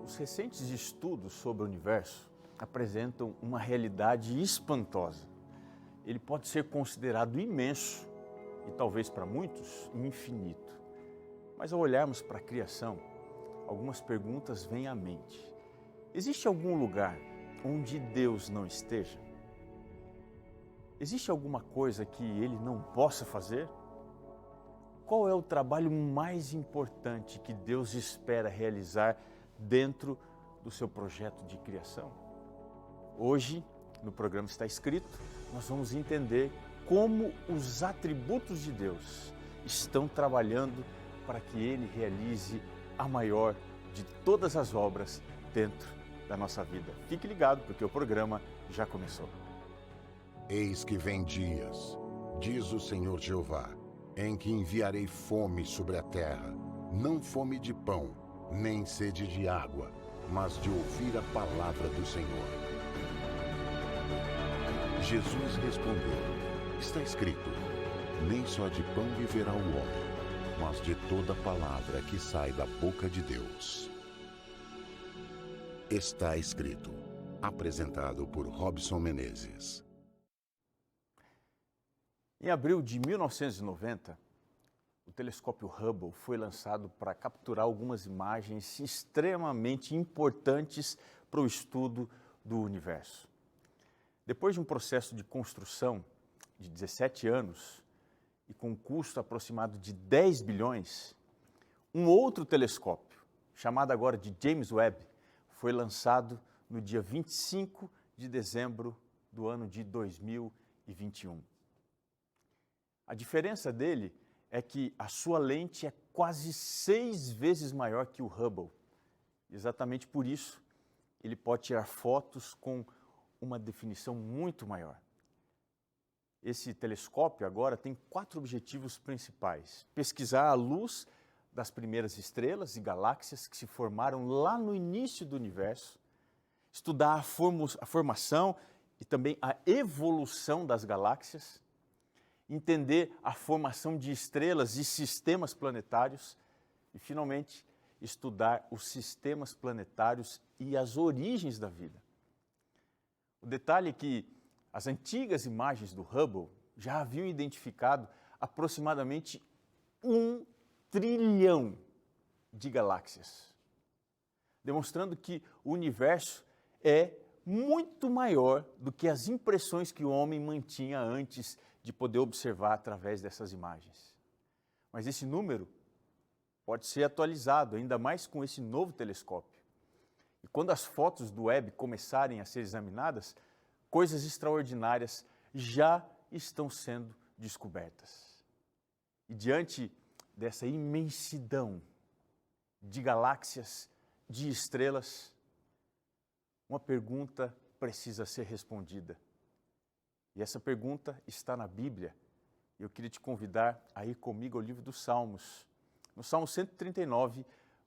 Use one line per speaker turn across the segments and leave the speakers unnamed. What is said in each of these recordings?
Os recentes estudos sobre o universo apresentam uma realidade espantosa. Ele pode ser considerado imenso e talvez para muitos infinito. Mas ao olharmos para a criação, algumas perguntas vêm à mente. Existe algum lugar onde Deus não esteja? Existe alguma coisa que Ele não possa fazer? Qual é o trabalho mais importante que Deus espera realizar dentro do seu projeto de criação? Hoje, no programa Está Escrito, nós vamos entender como os atributos de Deus estão trabalhando para que Ele realize a maior de todas as obras dentro da nossa vida. Fique ligado, porque o programa já começou.
Eis que vem dias, diz o Senhor Jeová, em que enviarei fome sobre a terra, não fome de pão, nem sede de água, mas de ouvir a palavra do Senhor. Jesus respondeu, está escrito, nem só de pão viverá o homem, mas de toda palavra que sai da boca de Deus. Está escrito, apresentado por Robson Menezes.
Em abril de 1990, o telescópio Hubble foi lançado para capturar algumas imagens extremamente importantes para o estudo do universo. Depois de um processo de construção de 17 anos e com um custo aproximado de 10 bilhões, um outro telescópio, chamado agora de James Webb, foi lançado no dia 25 de dezembro do ano de 2021. A diferença dele é que a sua lente é quase 6 vezes maior que o Hubble. Exatamente por isso, ele pode tirar fotos com uma definição muito maior. Esse telescópio agora tem 4 objetivos principais: pesquisar a luz das primeiras estrelas e galáxias que se formaram lá no início do universo, estudar a formação e também a evolução das galáxias, entender a formação de estrelas e sistemas planetários e, finalmente, estudar os sistemas planetários e as origens da vida. O detalhe é que as antigas imagens do Hubble já haviam identificado aproximadamente 1 trilhão de galáxias, demonstrando que o universo é muito maior do que as impressões que o homem mantinha antes de poder observar através dessas imagens. Mas esse número pode ser atualizado, ainda mais com esse novo telescópio. E quando as fotos do Webb começarem a ser examinadas, coisas extraordinárias já estão sendo descobertas. E diante dessa imensidão de galáxias, de estrelas, uma pergunta precisa ser respondida. E essa pergunta está na Bíblia. Eu queria te convidar a ir comigo ao livro dos Salmos, no Salmo 139,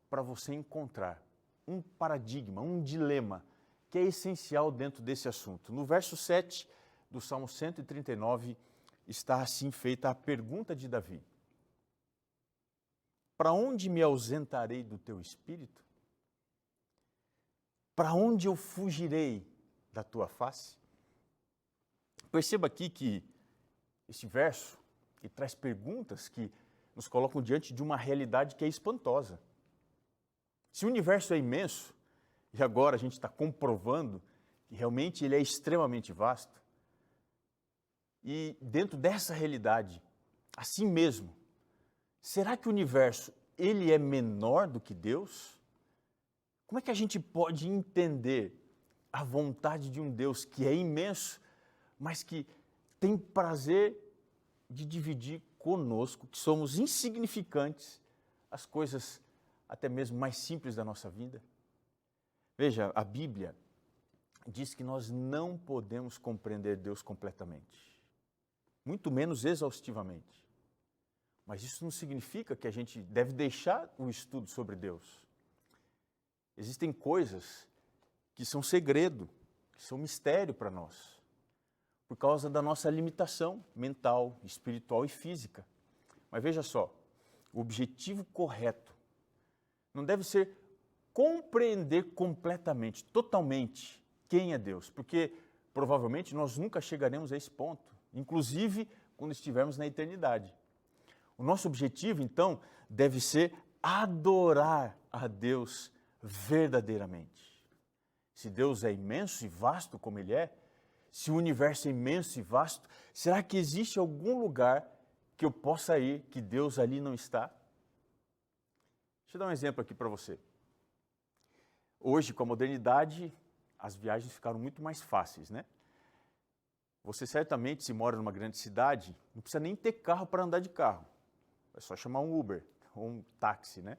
para você encontrar um paradigma, um dilema que é essencial dentro desse assunto. No verso 7 do Salmo 139 está assim feita a pergunta de Davi: para onde me ausentarei do teu espírito? Para onde eu fugirei da tua face? Perceba aqui que este verso ele traz perguntas que nos colocam diante de uma realidade que é espantosa. Se o universo é imenso, e agora a gente está comprovando que realmente ele é extremamente vasto, e dentro dessa realidade, assim mesmo, será que o universo ele é menor do que Deus? Como é que a gente pode entender a vontade de um Deus que é imenso, mas que tem prazer de dividir conosco, que somos insignificantes, as coisas até mesmo mais simples da nossa vida? Veja, a Bíblia diz que nós não podemos compreender Deus completamente, muito menos exaustivamente. Mas isso não significa que a gente deve deixar o estudo sobre Deus. Existem coisas que são segredo, que são mistério para nós, por causa da nossa limitação mental, espiritual e física. Mas veja só, o objetivo correto não deve ser compreender completamente, totalmente, quem é Deus, porque provavelmente nós nunca chegaremos a esse ponto, inclusive quando estivermos na eternidade. O nosso objetivo, então, deve ser adorar a Deus verdadeiramente. Se Deus é imenso e vasto como Ele é, se o universo é imenso e vasto, será que existe algum lugar que eu possa ir que Deus ali não está? Deixa eu dar um exemplo aqui para você. Hoje, com a modernidade, as viagens ficaram muito mais fáceis, né? Você certamente, se mora numa grande cidade, não precisa nem ter carro para andar de carro. É só chamar um Uber ou um táxi, né?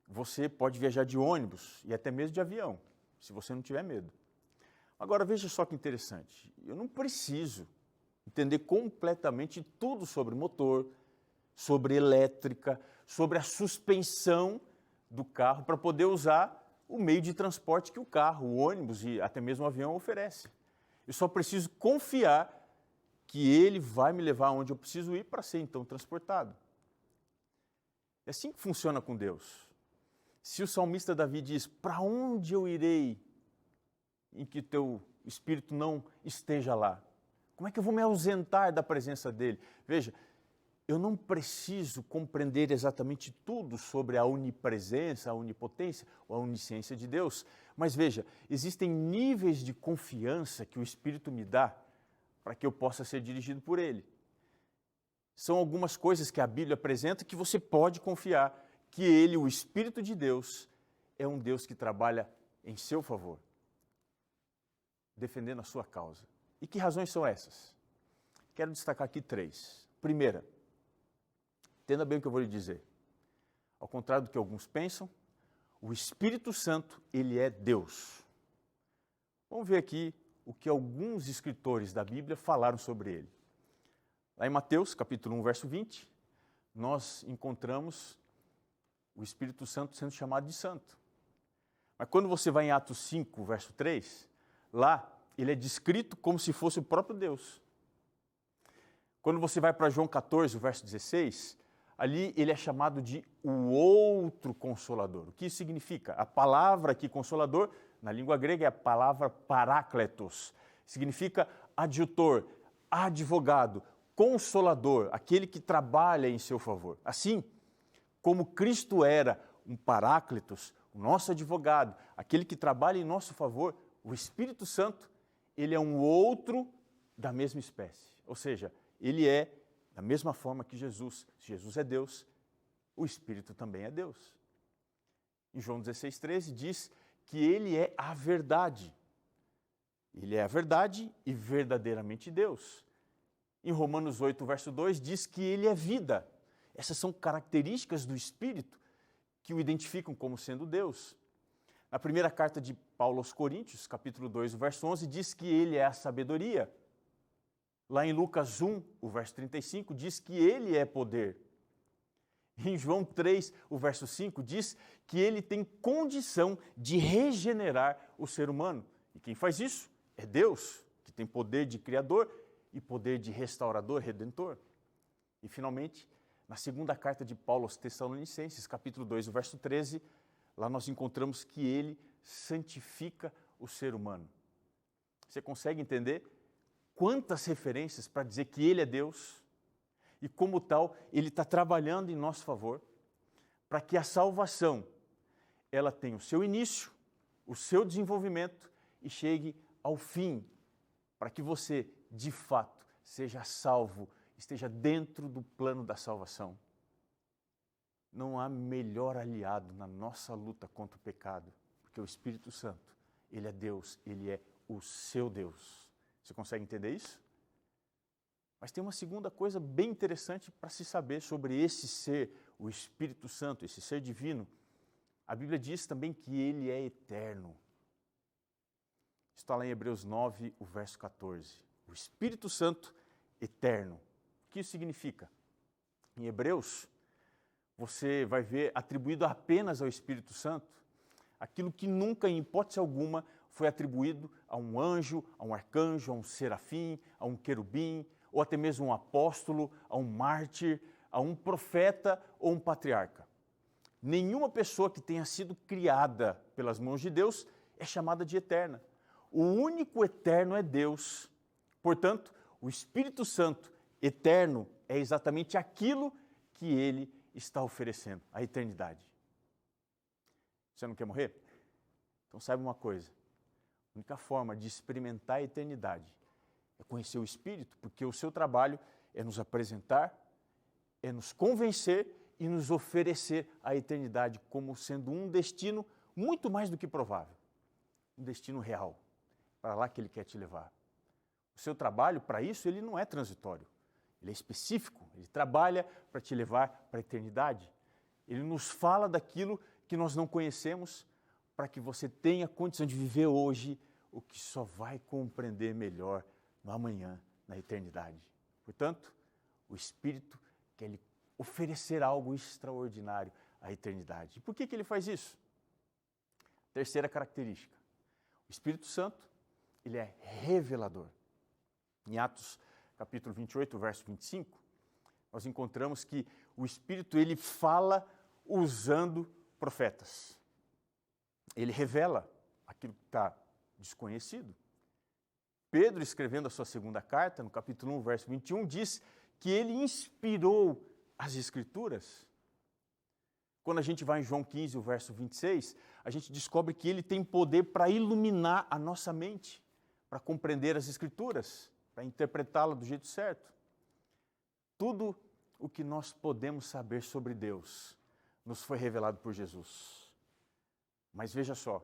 Você pode viajar de ônibus e até mesmo de avião, se você não tiver medo. Agora, veja só que interessante. Eu não preciso entender completamente tudo sobre motor, sobre elétrica, sobre a suspensão do carro para poder usar o meio de transporte que o carro, o ônibus e até mesmo o avião oferece. Eu só preciso confiar que ele vai me levar aonde eu preciso ir para ser então transportado. É assim que funciona com Deus. Se o salmista Davi diz, para onde eu irei em que teu Espírito não esteja lá? Como é que eu vou me ausentar da presença dele? Veja, eu não preciso compreender exatamente tudo sobre a onipresença, a onipotência ou a onisciência de Deus, mas veja, existem níveis de confiança que o Espírito me dá para que eu possa ser dirigido por ele. São algumas coisas que a Bíblia apresenta que você pode confiar que ele, o Espírito de Deus, é um Deus que trabalha em seu favor, defendendo a sua causa. E que razões são essas? Quero destacar aqui 3. Primeira, entenda bem o que eu vou lhe dizer. Ao contrário do que alguns pensam, o Espírito Santo, ele é Deus. Vamos ver aqui o que alguns escritores da Bíblia falaram sobre ele. Lá em Mateus, capítulo 1, verso 20, nós encontramos o Espírito Santo sendo chamado de santo. Mas quando você vai em Atos 5, verso 3, lá ele é descrito como se fosse o próprio Deus. Quando você vai para João 14, verso 16, ali ele é chamado de o outro Consolador. O que isso significa? A palavra aqui, Consolador, na língua grega é a palavra parácletos. Significa adjutor, advogado, consolador, aquele que trabalha em seu favor. Assim, como Cristo era um parácletos, o nosso advogado, aquele que trabalha em nosso favor, o Espírito Santo, ele é um outro da mesma espécie. Ou seja, ele é da mesma forma que Jesus. Se Jesus é Deus, o Espírito também é Deus. Em João 16,13 diz que ele é a verdade. Ele é a verdade e verdadeiramente Deus. Em Romanos 8, verso 2, diz que ele é vida. Essas são características do Espírito que o identificam como sendo Deus. Na primeira carta de Paulo aos Coríntios, capítulo 2, o verso 11, diz que ele é a sabedoria. Lá em Lucas 1, o verso 35, diz que ele é poder. Em João 3, o verso 5, diz que ele tem condição de regenerar o ser humano. E quem faz isso é Deus, que tem poder de criador e poder de restaurador, redentor. E, finalmente, na segunda carta de Paulo aos Tessalonicenses, capítulo 2, o verso 13, lá nós encontramos que ele santifica o ser humano. Você consegue entender quantas referências para dizer que ele é Deus e, como tal, ele está trabalhando em nosso favor para que a salvação ela tenha o seu início, o seu desenvolvimento e chegue ao fim, para que você, de fato, seja salvo, esteja dentro do plano da salvação. Não há melhor aliado na nossa luta contra o pecado, porque o Espírito Santo, ele é Deus, ele é o seu Deus. Você consegue entender isso? Mas tem uma segunda coisa bem interessante para se saber sobre esse ser, o Espírito Santo, esse ser divino. A Bíblia diz também que ele é eterno. Está lá em Hebreus 9, o verso 14. O Espírito Santo eterno. O que isso significa? Em Hebreus, você vai ver atribuído apenas ao Espírito Santo aquilo que nunca, em hipótese alguma, foi atribuído a um anjo, a um arcanjo, a um serafim, a um querubim, ou até mesmo um apóstolo, a um mártir, a um profeta ou um patriarca. nenhuma pessoa que tenha sido criada pelas mãos de Deus é chamada de eterna. O único eterno é Deus. Portanto, o Espírito Santo eterno é exatamente aquilo que ele está oferecendo, a eternidade. Você não quer morrer? Então saiba uma coisa, a única forma de experimentar a eternidade é conhecer o Espírito, porque o seu trabalho é nos apresentar, é nos convencer e nos oferecer a eternidade como sendo um destino muito mais do que provável, um destino real, para lá que ele quer te levar. O seu trabalho, para isso, ele não é transitório, ele é específico, ele trabalha para te levar para a eternidade. Ele nos fala daquilo que nós não conhecemos, para que você tenha condição de viver hoje o que só vai compreender melhor no amanhã, na eternidade. Portanto, o Espírito quer lhe oferecer algo extraordinário à eternidade. E por que ele faz isso? Terceira característica. O Espírito Santo, ele é revelador. Em Atos capítulo 28, verso 25, nós encontramos que o Espírito, ele fala usando profetas. Ele revela aquilo que está desconhecido. Pedro, escrevendo a sua segunda carta, no capítulo 1, verso 21, diz que ele inspirou as Escrituras. Quando a gente vai em João 15, o verso 26, a gente descobre que ele tem poder para iluminar a nossa mente, para compreender as Escrituras, para interpretá-la do jeito certo. Tudo o que nós podemos saber sobre Deus nos foi revelado por Jesus. Mas veja só,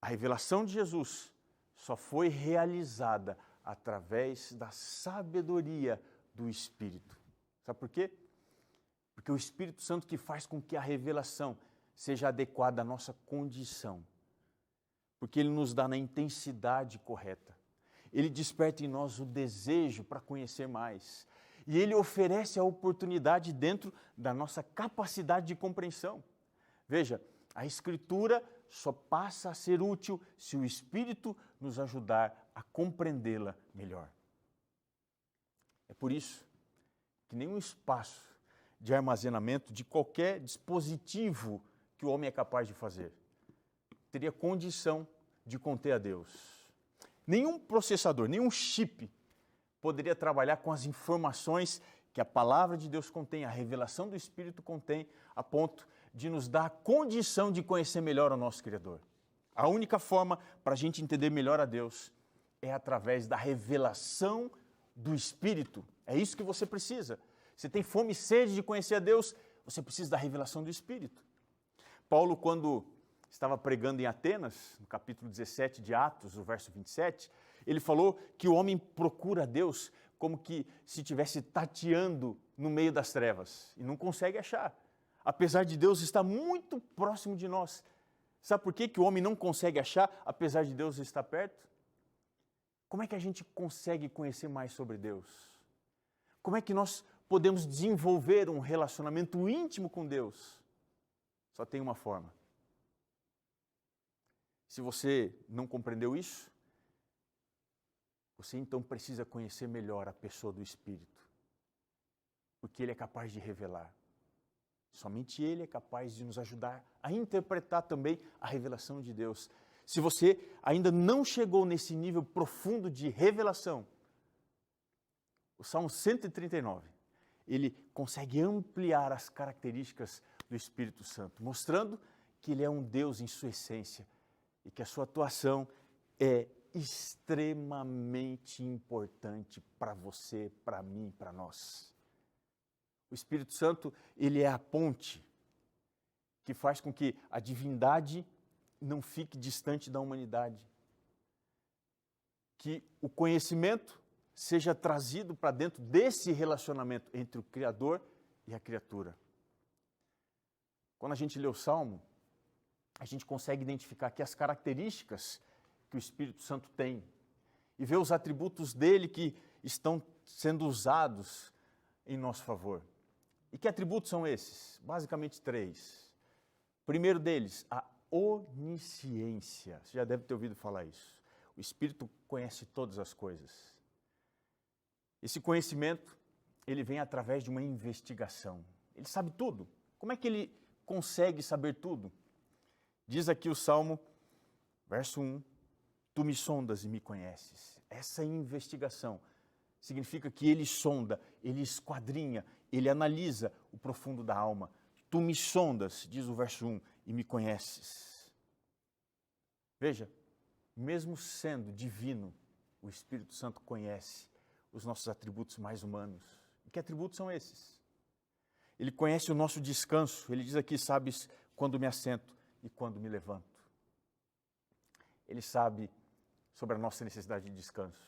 a revelação de Jesus só foi realizada através da sabedoria do Espírito. Sabe por quê? Porque o Espírito Santo que faz com que a revelação seja adequada à nossa condição. Porque ele nos dá na intensidade correta. Ele desperta em nós o desejo para conhecer mais. E ele oferece a oportunidade dentro da nossa capacidade de compreensão. Veja, a Escritura só passa a ser útil se o Espírito nos ajudar a compreendê-la melhor. É por isso que nenhum espaço de armazenamento de qualquer dispositivo que o homem é capaz de fazer teria condição de conter a Deus. Nenhum processador, nenhum chip poderia trabalhar com as informações que a palavra de Deus contém, a revelação do Espírito contém, a ponto de nos dar a condição de conhecer melhor o nosso Criador. A única forma para a gente entender melhor a Deus é através da revelação do Espírito. É isso que você precisa. Você tem fome e sede de conhecer a Deus, você precisa da revelação do Espírito. Paulo, quando estava pregando em Atenas, no capítulo 17 de Atos, o verso 27, ele falou que o homem procura a Deus como que se estivesse tateando no meio das trevas e não consegue achar. Apesar de Deus estar muito próximo de nós. Sabe por que o homem não consegue achar, apesar de Deus estar perto? Como é que a gente consegue conhecer mais sobre Deus? Como é que nós podemos desenvolver um relacionamento íntimo com Deus? Só tem uma forma. Se você não compreendeu isso, você então precisa conhecer melhor a pessoa do Espírito, porque ele é capaz de revelar. Somente ele é capaz de nos ajudar a interpretar também a revelação de Deus. Se você ainda não chegou nesse nível profundo de revelação, o Salmo 139, ele consegue ampliar as características do Espírito Santo, mostrando que ele é um Deus em sua essência e que a sua atuação é extremamente importante para você, para mim, para nós. O Espírito Santo, ele é a ponte que faz com que a divindade não fique distante da humanidade. Que o conhecimento seja trazido para dentro desse relacionamento entre o Criador e a criatura. Quando a gente lê o Salmo, a gente consegue identificar aqui as características que o Espírito Santo tem e ver os atributos dele que estão sendo usados em nosso favor. E que atributos são esses? Basicamente 3. O primeiro deles, a onisciência. Você já deve ter ouvido falar isso. O Espírito conhece todas as coisas. Esse conhecimento, ele vem através de uma investigação. Ele sabe tudo, Como é que ele consegue saber tudo? Diz aqui o Salmo, verso 1, tu me sondas e me conheces. Essa investigação significa que ele sonda, ele esquadrinha, ele analisa o profundo da alma. Tu me sondas, diz o verso 1, e me conheces. Veja, mesmo sendo divino, o Espírito Santo conhece os nossos atributos mais humanos. E que atributos são esses? Ele conhece o nosso descanso. Ele diz aqui, sabes quando me assento e quando me levanto. Ele sabe sobre a nossa necessidade de descanso.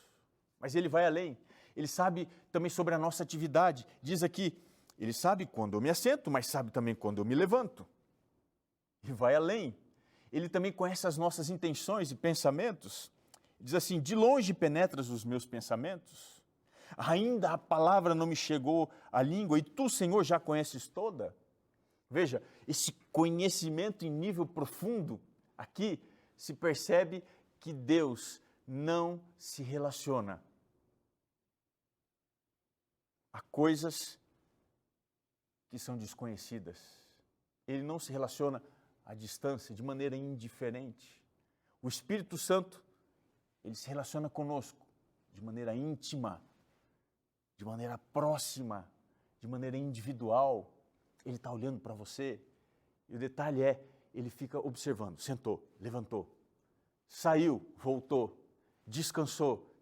Mas ele vai além. Ele sabe também sobre a nossa atividade. Diz aqui, ele sabe quando eu me assento, mas sabe também quando eu me levanto. E vai além. Ele também conhece as nossas intenções e pensamentos. Diz assim, de longe penetras os meus pensamentos. Ainda a palavra não me chegou à língua e tu, Senhor, já conheces toda. Veja, esse conhecimento em nível profundo, aqui se percebe que Deus não se relaciona a coisas que são desconhecidas. Ele não se relaciona à distância, de maneira indiferente. O Espírito Santo, ele se relaciona conosco de maneira íntima, de maneira próxima, de maneira individual. Ele está olhando para você. E o detalhe é, ele fica observando. Sentou, levantou, saiu, voltou, descansou.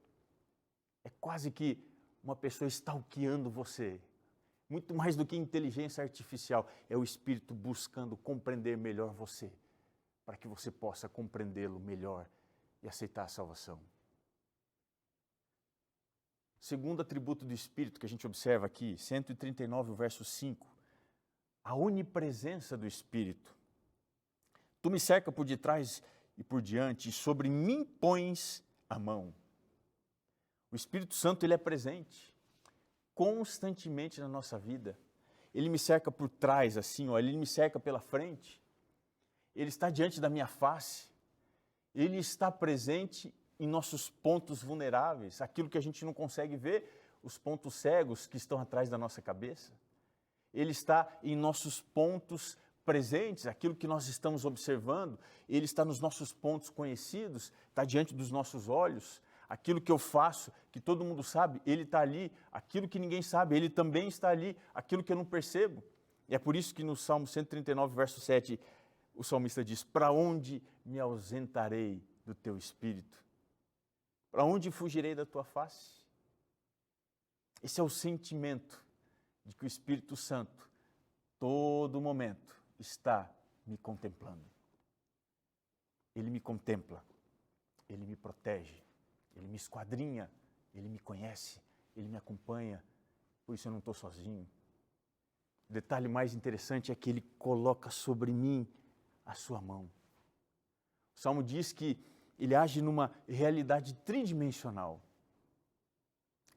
É quase que uma pessoa stalkeando você. Muito mais do que inteligência artificial. É o Espírito buscando compreender melhor você, para que você possa compreendê-lo melhor e aceitar a salvação. Segundo atributo do Espírito que a gente observa aqui, 139, verso 5, a onipresença do Espírito. Tu me cerca por detrás e por diante, e sobre mim pões a mão. O Espírito Santo, ele é presente constantemente na nossa vida. Ele me cerca por trás, assim, ó, ele me cerca pela frente. Ele está diante da minha face. Ele está presente em nossos pontos vulneráveis, aquilo que a gente não consegue ver, os pontos cegos que estão atrás da nossa cabeça. Ele está em nossos pontos presentes, aquilo que nós estamos observando. Ele está nos nossos pontos conhecidos, está diante dos nossos olhos. Aquilo que eu faço, que todo mundo sabe, ele está ali. Aquilo que ninguém sabe, ele também está ali. Aquilo que eu não percebo. E é por isso que no Salmo 139, verso 7, o salmista diz, para onde me ausentarei do teu Espírito? Para onde fugirei da tua face? Esse é o sentimento de que o Espírito Santo, todo momento, está me contemplando. Ele me contempla, ele me protege, ele me esquadrinha, ele me conhece, ele me acompanha, por isso eu não estou sozinho. O detalhe mais interessante é que ele coloca sobre mim a sua mão. O Salmo diz que ele age numa realidade tridimensional.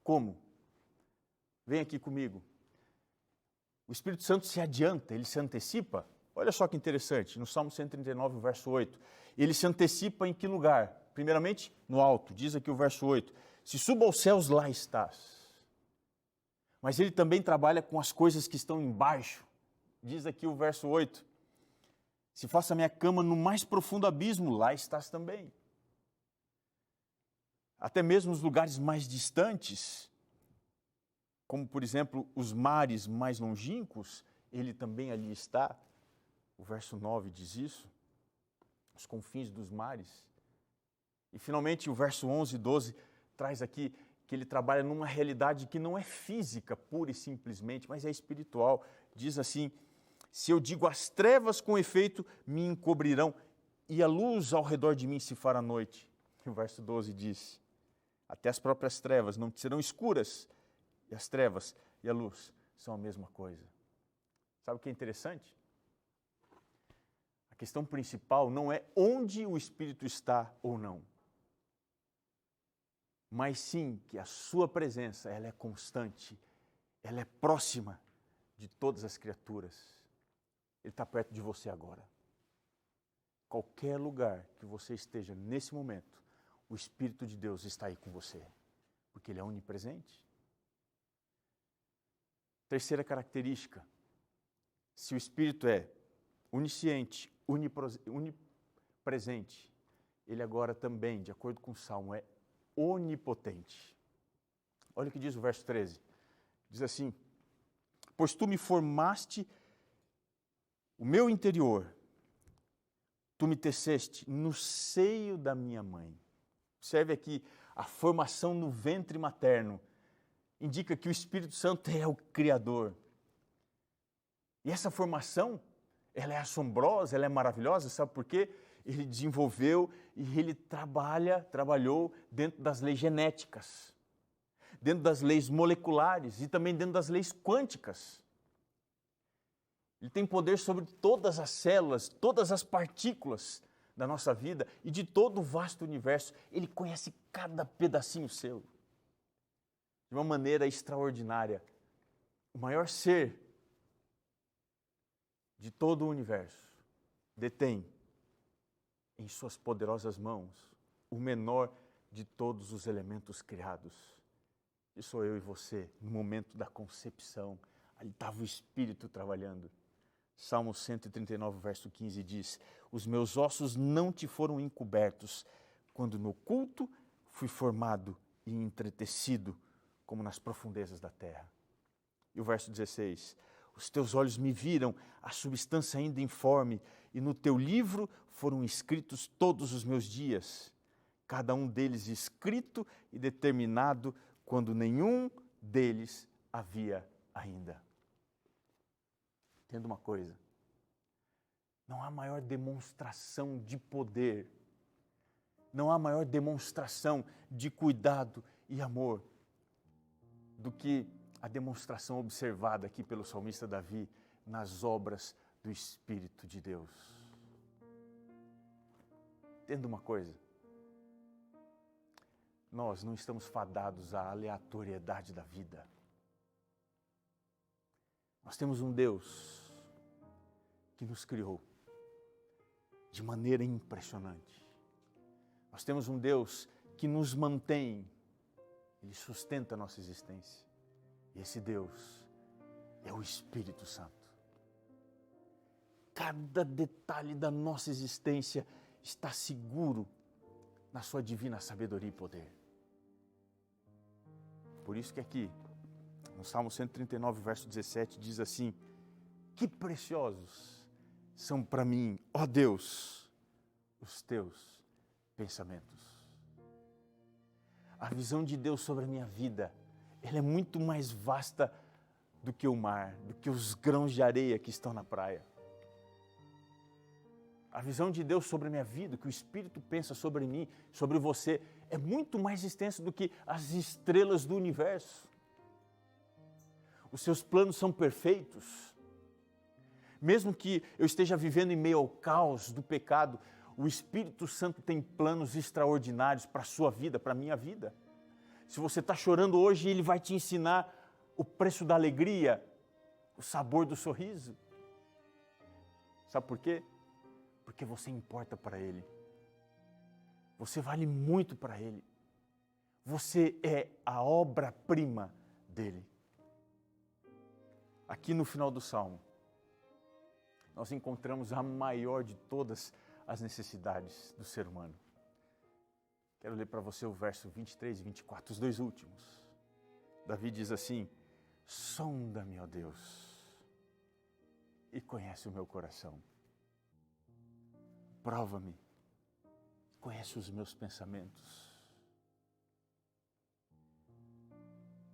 Como? Vem aqui comigo. O Espírito Santo se adianta, ele se antecipa. Olha só que interessante, no Salmo 139, verso 8. Ele se antecipa em que lugar? Primeiramente, no alto. Diz aqui o verso 8. Se subo aos céus, lá estás. Mas ele também trabalha com as coisas que estão embaixo. Diz aqui o verso 8. Se faço a minha cama no mais profundo abismo, lá estás também. Até mesmo os lugares mais distantes, como por exemplo os mares mais longínquos, ele também ali está. O verso 9 diz isso, os confins dos mares. E finalmente o verso 11 e 12 traz aqui que ele trabalha numa realidade que não é física pura e simplesmente, mas é espiritual. Diz assim, se eu digo as trevas com efeito me encobrirão e a luz ao redor de mim se fará noite. E o verso 12 diz, até as próprias trevas não serão escuras, e as trevas e a luz são a mesma coisa. Sabe o que é interessante? A questão principal não é onde o Espírito está ou não, mas sim que a sua presença, ela é constante, ela é próxima de todas as criaturas. Ele está perto de você agora. Qualquer lugar que você esteja nesse momento, o Espírito de Deus está aí com você, porque ele é onipresente. Terceira característica, Se o Espírito é onisciente, onipresente, ele agora também, de acordo com o Salmo, é onipotente. Olha o que diz o verso 13. Diz assim: pois tu me formaste o meu interior, tu me teceste no seio da minha mãe. Observe aqui, a formação no ventre materno indica que o Espírito Santo é o Criador. E essa formação, ela é assombrosa, ela é maravilhosa, sabe por quê? Ele desenvolveu e ele trabalhou dentro das leis genéticas, dentro das leis moleculares e também dentro das leis quânticas. Ele tem poder sobre todas as células, todas as partículas da nossa vida e de todo o vasto universo. Ele conhece cada pedacinho seu de uma maneira extraordinária. O maior ser de todo o universo detém em suas poderosas mãos o menor de todos os elementos criados. E sou eu e você, no momento da concepção. Ali estava o Espírito trabalhando. Salmo 139, verso 15 diz: os meus ossos não te foram encobertos, quando no oculto fui formado e entretecido, como nas profundezas da terra. E o verso 16: os teus olhos me viram, a substância ainda informe, e no teu livro foram escritos todos os meus dias, cada um deles escrito e determinado, quando nenhum deles havia ainda. Entenda uma coisa, não há maior demonstração de poder, não há maior demonstração de cuidado e amor do que a demonstração observada aqui pelo salmista Davi nas obras do Espírito de Deus. Entenda uma coisa, nós não estamos fadados à aleatoriedade da vida. Nós temos um Deus que nos criou de maneira impressionante. Nós temos um Deus que nos mantém, Ele sustenta a nossa existência. E esse Deus é o Espírito Santo. Cada detalhe da nossa existência está seguro na sua divina sabedoria e poder. Por isso que aqui, no Salmo 139, verso 17, diz assim: que preciosos são para mim, ó Deus, os teus pensamentos. A visão de Deus sobre a minha vida, ela é muito mais vasta do que o mar, do que os grãos de areia que estão na praia. A visão de Deus sobre a minha vida, que o Espírito pensa sobre mim, sobre você, é muito mais extensa do que as estrelas do universo. Os seus planos são perfeitos. Mesmo que eu esteja vivendo em meio ao caos do pecado, o Espírito Santo tem planos extraordinários para a sua vida, para a minha vida. Se você está chorando hoje, Ele vai te ensinar o preço da alegria, o sabor do sorriso. Sabe por quê? Porque você importa para Ele. Você vale muito para Ele. Você é a obra-prima dEle. Aqui no final do Salmo, nós encontramos a maior de todas as necessidades do ser humano. Quero ler para você o verso 23 e 24, os dois últimos. Davi diz assim: sonda-me, ó Deus, e conhece o meu coração. Prova-me, conhece os meus pensamentos.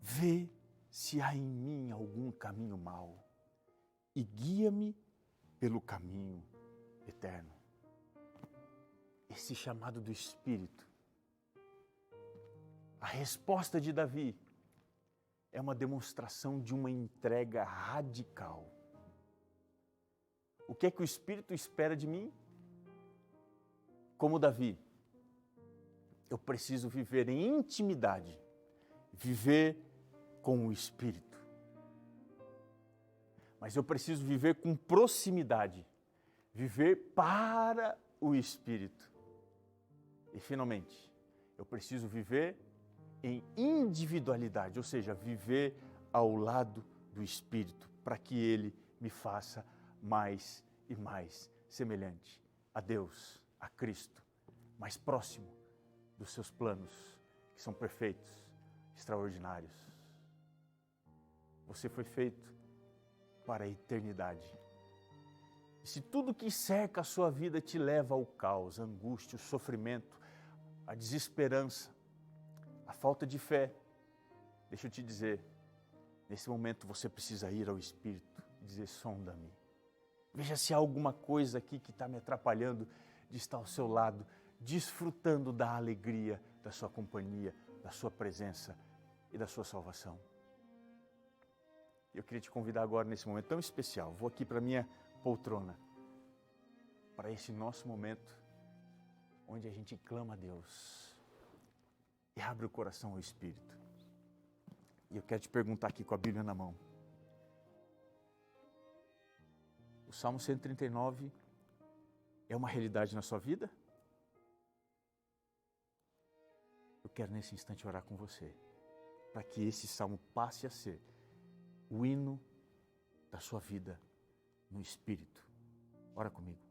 Vê se há em mim algum caminho mau e guia-me pelo caminho eterno. Esse chamado do Espírito, a resposta de Davi é uma demonstração de uma entrega radical. O que é que o Espírito espera de mim? Como Davi, eu preciso viver em intimidade, viver com o Espírito. Mas eu preciso viver com proximidade, viver para o Espírito. E finalmente, eu preciso viver em individualidade, ou seja, viver ao lado do Espírito, para que Ele me faça mais e mais semelhante a Deus, a Cristo, mais próximo dos seus planos, que são perfeitos, extraordinários. Você foi feito para a eternidade. E se tudo que cerca a sua vida te leva ao caos, a angústia, o sofrimento, a desesperança, a falta de fé, deixa eu te dizer, nesse momento você precisa ir ao Espírito e dizer: sonda-me. Veja se há alguma coisa aqui que está me atrapalhando de estar ao seu lado, desfrutando da alegria da sua companhia, da sua presença e da sua salvação. Eu queria te convidar agora, nesse momento tão especial, vou aqui para a minha poltrona, para esse nosso momento, onde a gente clama a Deus e abre o coração ao Espírito. E eu quero te perguntar aqui com a Bíblia na mão. O Salmo 139 é uma realidade na sua vida? Eu quero nesse instante orar com você, para que esse salmo passe a ser o hino da sua vida no Espírito. Ora comigo.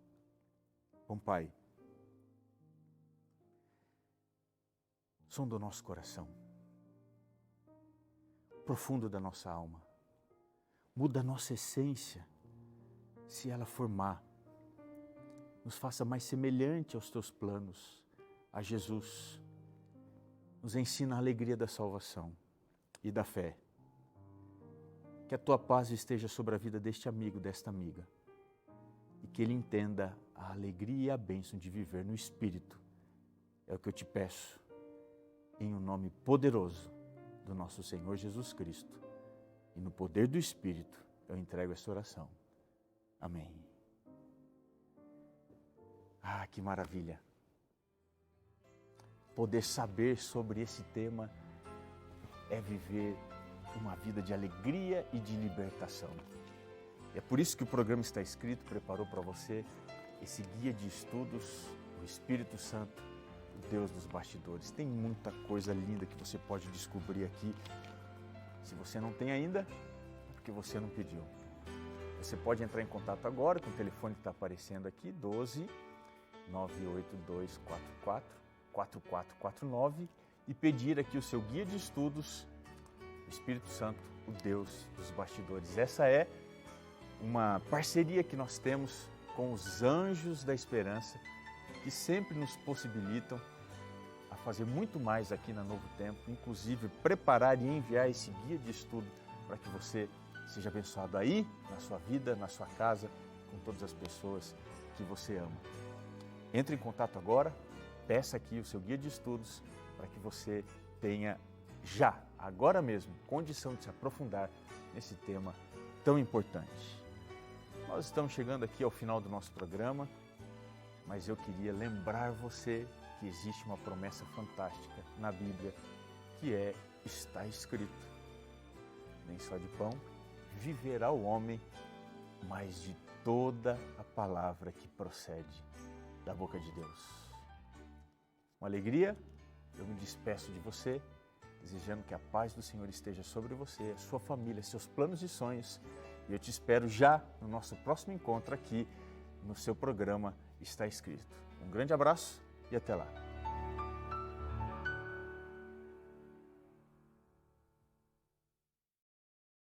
Bom Pai, sonda o nosso coração, profundo da nossa alma, muda a nossa essência, se ela for má, nos faça mais semelhante aos teus planos, a Jesus, nos ensina a alegria da salvação e da fé. Que a tua paz esteja sobre a vida deste amigo, desta amiga, e que ele entenda a alegria e a bênção de viver no Espírito. É o que eu te peço, em um nome poderoso do nosso Senhor Jesus Cristo, e no poder do Espírito eu entrego esta oração. Amém. Ah, que maravilha! Poder saber sobre esse tema é viver uma vida de alegria e de libertação. É por isso que o programa Está Escrito preparou para você esse guia de estudos, o Espírito Santo, o Deus dos bastidores. Tem muita coisa linda que você pode descobrir aqui. Se você não tem ainda, é porque você não pediu. Você pode entrar em contato agora com o telefone que está aparecendo aqui, 12 98244 4449, e pedir aqui o seu guia de estudos, o Espírito Santo, o Deus dos bastidores. Essa é uma parceria que nós temos com os Anjos da Esperança, que sempre nos possibilitam a fazer muito mais aqui na Novo Tempo, inclusive preparar e enviar esse guia de estudo para que você seja abençoado aí, na sua vida, na sua casa, com todas as pessoas que você ama. Entre em contato agora, peça aqui o seu guia de estudos para que você tenha já, agora mesmo, condição de se aprofundar nesse tema tão importante. Nós estamos chegando aqui ao final do nosso programa, mas eu queria lembrar você que existe uma promessa fantástica na Bíblia, que é: está escrito, nem só de pão viverá o homem, mas de toda a palavra que procede da boca de Deus. Com alegria, eu me despeço de você, desejando que a paz do Senhor esteja sobre você, a sua família, seus planos e sonhos. E eu te espero já no nosso próximo encontro aqui no seu programa Está Escrito. Um grande abraço e até lá.